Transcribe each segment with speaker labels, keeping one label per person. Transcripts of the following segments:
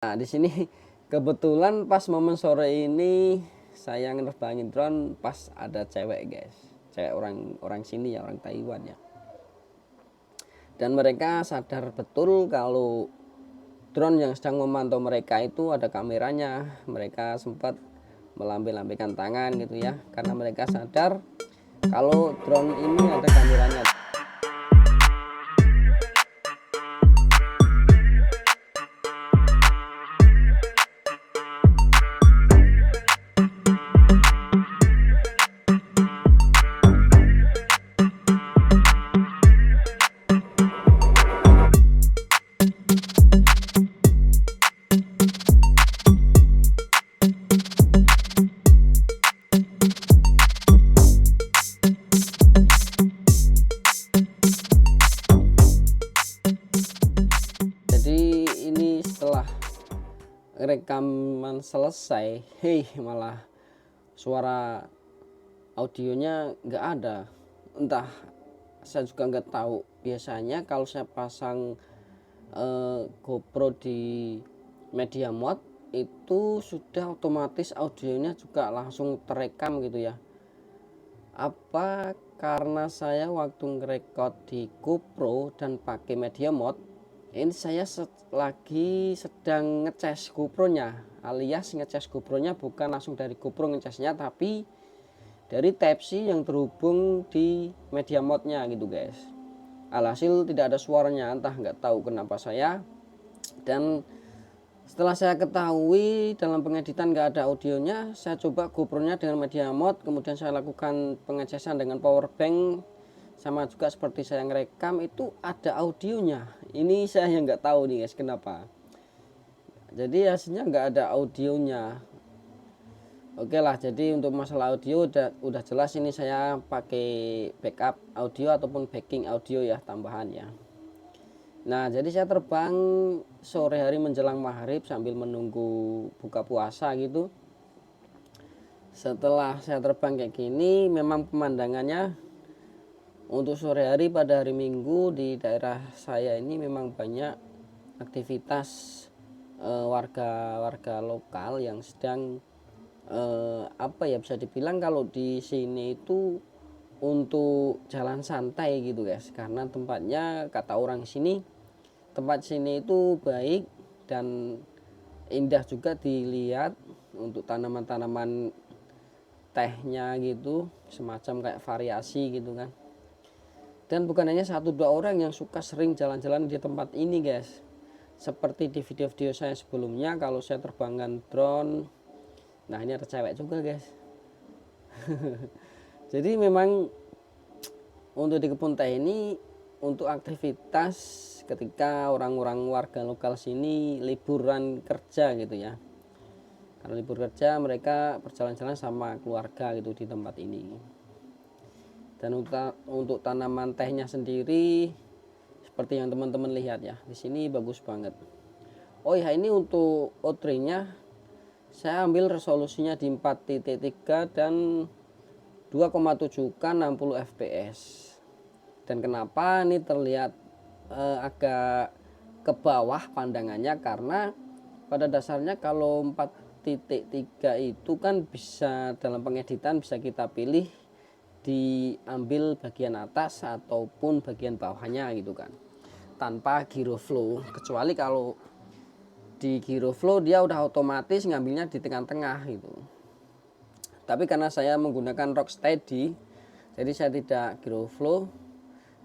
Speaker 1: Nah, di sini kebetulan pas momen sore ini saya nerbangin drone pas ada cewek, guys. Cewek orang sini ya, orang Taiwan ya. Dan mereka sadar betul kalau drone yang sedang memantau mereka itu ada kameranya. Mereka sempat melambai-lambaikan tangan gitu ya, karena mereka sadar kalau drone ini ada kameranya. Jadi ini setelah rekaman selesai, malah suara audionya nggak ada. Entah, saya juga nggak tahu. Biasanya kalau saya pasang GoPro di media mode itu sudah otomatis audionya juga langsung terekam gitu ya. Apa karena saya waktu ngerekord di GoPro dan pakai media mode, ini saya lagi sedang ngecas GoPro-nya, alias ngecas GoPro-nya bukan langsung dari GoPro ngecasnya, tapi dari Type-C yang terhubung di media mode-nya gitu guys. Alhasil tidak ada suaranya, entah nggak tahu kenapa saya. Dan setelah saya ketahui dalam pengeditan nggak ada audionya, saya coba GoPro-nya dengan media mode, kemudian saya lakukan pengecasan dengan power bank, sama juga seperti saya ngerekam itu ada audionya. Ini saya yang nggak tahu nih guys kenapa. Jadi hasilnya nggak ada audionya. Oke lah, jadi untuk masalah audio udah jelas. Ini saya pakai backup audio ataupun backing audio ya, tambahan ya. Nah, jadi saya terbang sore hari menjelang maghrib sambil menunggu buka puasa gitu. Setelah saya terbang kayak gini, memang pemandangannya untuk sore hari pada hari Minggu di daerah saya ini memang banyak aktivitas warga-warga lokal yang sedang apa ya, bisa dibilang kalau di sini itu untuk jalan santai gitu guys, karena tempatnya kata orang sini, tempat sini itu baik dan indah juga dilihat. Untuk tanaman-tanaman tehnya gitu, semacam kayak variasi gitu kan. Dan bukan hanya satu dua orang yang suka sering jalan-jalan di tempat ini guys. Seperti di video-video saya sebelumnya, kalau saya terbangkan drone, nah ini ada cewek juga guys. Jadi memang untuk di kebun teh ini untuk aktivitas ketika orang-orang warga lokal sini liburan kerja gitu ya. Karena libur kerja mereka berjalan-jalan sama keluarga gitu di tempat ini. Dan untuk tanaman tehnya sendiri seperti yang teman-teman lihat ya, di sini bagus banget. Oh ya, ini untuk outraynya saya ambil resolusinya di 4.3 dan 2,7K 60 fps. Dan kenapa ini terlihat agak ke bawah pandangannya, karena pada dasarnya kalau 4.3 itu kan bisa dalam pengeditan bisa kita pilih diambil bagian atas ataupun bagian bawahnya gitu kan, tanpa gyro flow. Kecuali kalau di gyro flow dia udah otomatis ngambilnya di tengah-tengah gitu. Tapi karena saya menggunakan Rocksteady, jadi saya tidak gyro flow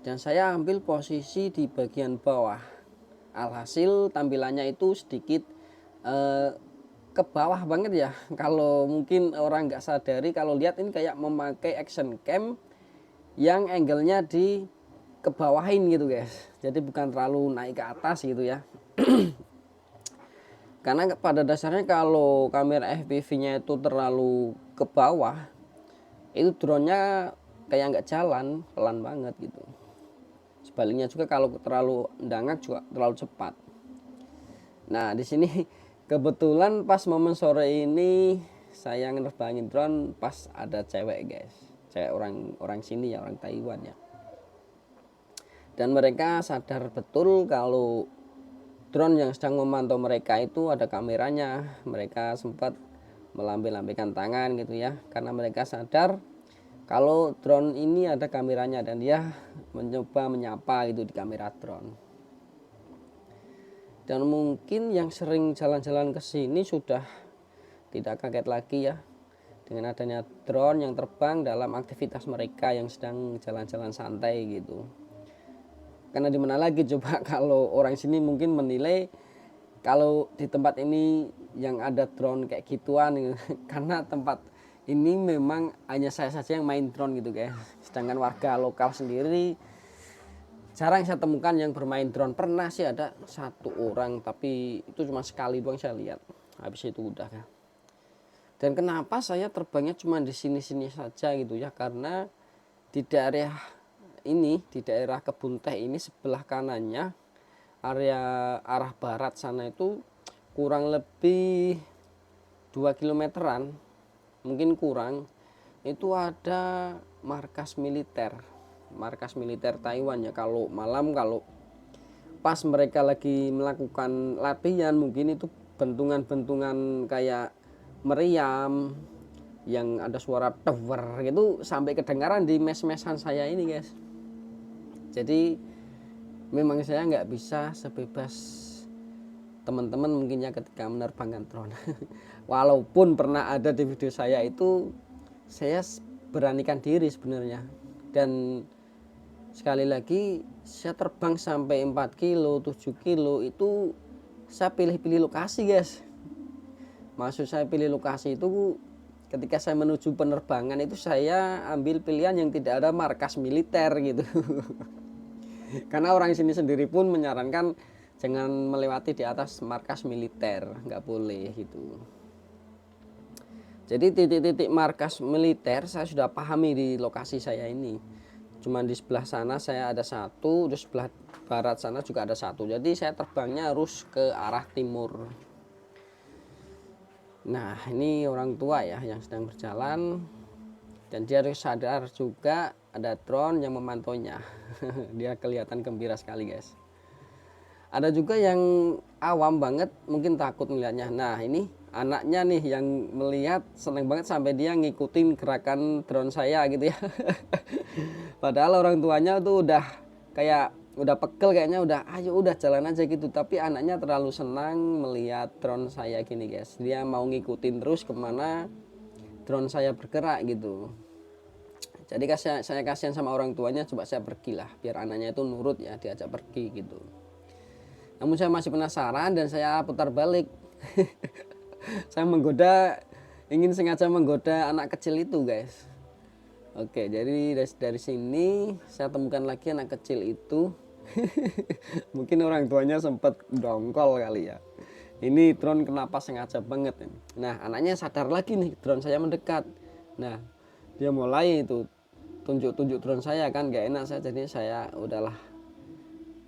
Speaker 1: dan saya ambil posisi di bagian bawah. Alhasil tampilannya itu sedikit ke bawah banget ya. Kalau mungkin orang nggak sadari, kalau lihat ini kayak memakai action cam yang angle-nya di kebawahin gitu guys. Jadi bukan terlalu naik ke atas gitu ya. Karena pada dasarnya kalau kamera FPV-nya itu terlalu ke bawah, itu drone-nya kayak nggak jalan, pelan banget gitu. Sebaliknya juga kalau terlalu dangak juga terlalu cepat. Nah, di sini kebetulan pas momen sore ini saya nerbangin drone pas ada cewek guys. Cewek orang sini ya, orang Taiwan ya. Dan mereka sadar betul kalau drone yang sedang memantau mereka itu ada kameranya. Mereka sempat melambai-lambaikan tangan gitu ya, karena mereka sadar kalau drone ini ada kameranya, dan dia mencoba menyapa gitu di kamera drone. Dan mungkin yang sering jalan-jalan ke sini sudah tidak kaget lagi ya dengan adanya drone yang terbang dalam aktivitas mereka yang sedang jalan-jalan santai gitu. Karena di mana lagi coba kalau orang sini mungkin menilai kalau di tempat ini yang ada drone kayak gituan gitu. Karena tempat ini memang hanya saya saja yang main drone gitu guys. Sedangkan warga lokal sendiri jarang saya temukan yang bermain drone. Pernah sih ada satu orang, tapi itu cuma sekali doang saya lihat. Habis itu udah kan. Dan kenapa saya terbangnya cuma di sini-sini saja gitu ya? Karena di daerah ini, di daerah Kebun Teh ini sebelah kanannya, area arah barat sana itu kurang lebih 2 kilometeran, mungkin kurang, itu ada markas militer Taiwan ya. Kalau malam, kalau pas mereka lagi melakukan latihan, mungkin itu bentungan-bentungan kayak meriam yang ada suara tower gitu sampai kedengaran di mes-mesan saya ini guys. Jadi memang saya nggak bisa sebebas teman-teman mungkin ya ketika menerbangkan drone. Walaupun pernah ada di video saya itu, saya beranikan diri sebenarnya. Dan sekali lagi saya terbang sampai 4 kilo 7 kilo itu saya pilih-pilih lokasi guys. Maksud saya pilih lokasi itu ketika saya menuju penerbangan itu saya ambil pilihan yang tidak ada markas militer gitu. Karena orang sini sendiri pun menyarankan jangan melewati di atas markas militer, nggak boleh gitu. Jadi titik-titik markas militer saya sudah pahami di lokasi saya ini. Cuman di sebelah sana saya ada satu, di sebelah barat sana juga ada satu. Jadi saya terbangnya harus ke arah timur. Nah ini orang tua ya yang sedang berjalan, dan dia harus sadar juga ada drone yang memantaunya. Dia kelihatan gembira sekali guys. Ada juga yang awam banget mungkin takut melihatnya. Nah ini anaknya nih yang melihat seneng banget sampai dia ngikutin gerakan drone saya gitu ya. Padahal orang tuanya tuh udah kayak udah pegel, kayaknya udah ayo udah jalan aja gitu, tapi anaknya terlalu senang melihat drone saya gini guys. Dia mau ngikutin terus kemana drone saya bergerak gitu. Jadi saya kasihan sama orang tuanya, coba saya pergilah biar anaknya itu nurut ya, diajak pergi gitu. Namun saya masih penasaran dan saya putar balik. Saya ingin sengaja menggoda anak kecil itu guys. Oke, jadi dari sini saya temukan lagi anak kecil itu. Mungkin orang tuanya sempat dongkol kali ya. Ini drone kenapa sengaja banget ini. Nah anaknya sadar lagi nih drone saya mendekat. Nah dia mulai itu tunjuk-tunjuk drone saya kan, gak enak saya, jadi saya udahlah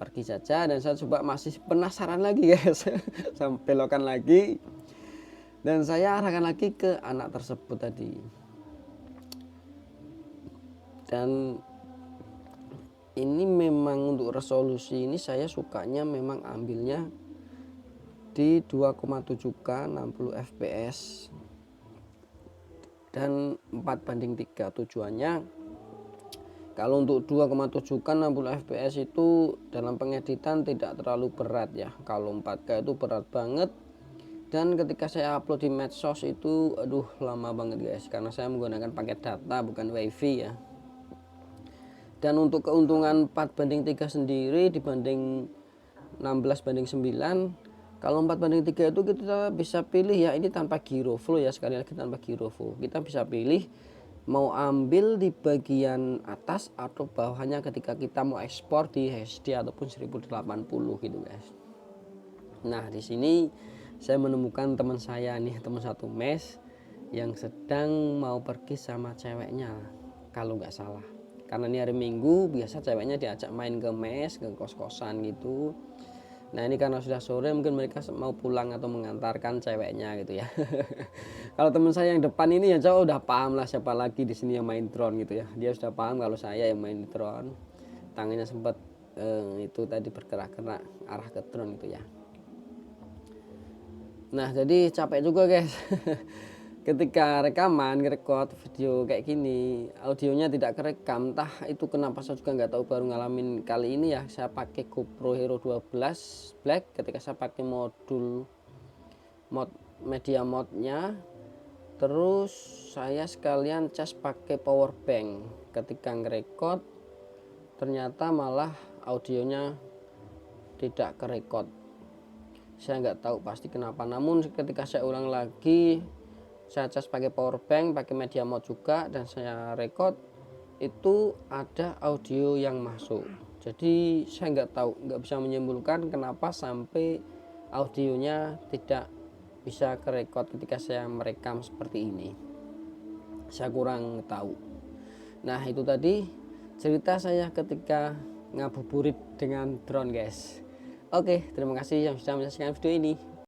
Speaker 1: pergi saja. Dan saya coba masih penasaran lagi guys. Saya belokkan lagi dan saya arahkan lagi ke anak tersebut tadi. Dan ini memang untuk resolusi ini saya sukanya memang ambilnya di 2,7K 60 fps dan 4:3. Tujuannya kalau untuk 2,7K 60 fps itu dalam pengeditan tidak terlalu berat ya. Kalau 4K itu berat banget, dan ketika saya upload di medsos itu aduh lama banget guys, karena saya menggunakan paket data bukan wifi ya. Dan untuk keuntungan 4:3 sendiri dibanding 16:9, kalau 4:3 itu kita bisa pilih ya, ini tanpa gyro-flow ya, sekali lagi tanpa gyro-flow. Kita bisa pilih mau ambil di bagian atas atau bawahnya ketika kita mau ekspor di HD ataupun 1080 gitu guys. Nah di sini saya menemukan teman saya nih, teman satu mes yang sedang mau pergi sama ceweknya kalau nggak salah. Karena ini hari Minggu, biasa ceweknya diajak main ke mes, ke kos-kosan gitu. Nah ini karena sudah sore, mungkin mereka mau pulang atau mengantarkan ceweknya gitu ya. Kalau teman saya yang depan ini ya jauh udah paham lah siapa lagi di sini yang main drone gitu ya. Dia sudah paham kalau saya yang main drone. Tangannya sempat itu tadi bergerak-gerak arah ke drone gitu ya. Nah jadi capek juga guys ketika rekaman ngerekord video kayak gini audionya tidak kerekam, entah itu kenapa saya juga nggak tahu, baru ngalamin kali ini ya. Saya pakai GoPro Hero 12 Black ketika saya pakai media modnya, terus saya sekalian cas pakai power bank. Ketika ngerekord ternyata malah audionya tidak kerekord. Saya nggak tahu pasti kenapa, namun ketika saya ulang lagi, saya cas pakai power bank, pakai media mod juga, dan saya record, itu ada audio yang masuk. Jadi saya nggak tahu, nggak bisa menyimpulkan kenapa sampai audionya tidak bisa kerekord ketika saya merekam seperti ini. Saya kurang tahu. Nah itu tadi cerita saya ketika ngabuburit dengan drone guys. Oke, terima kasih yang sudah menyaksikan video ini.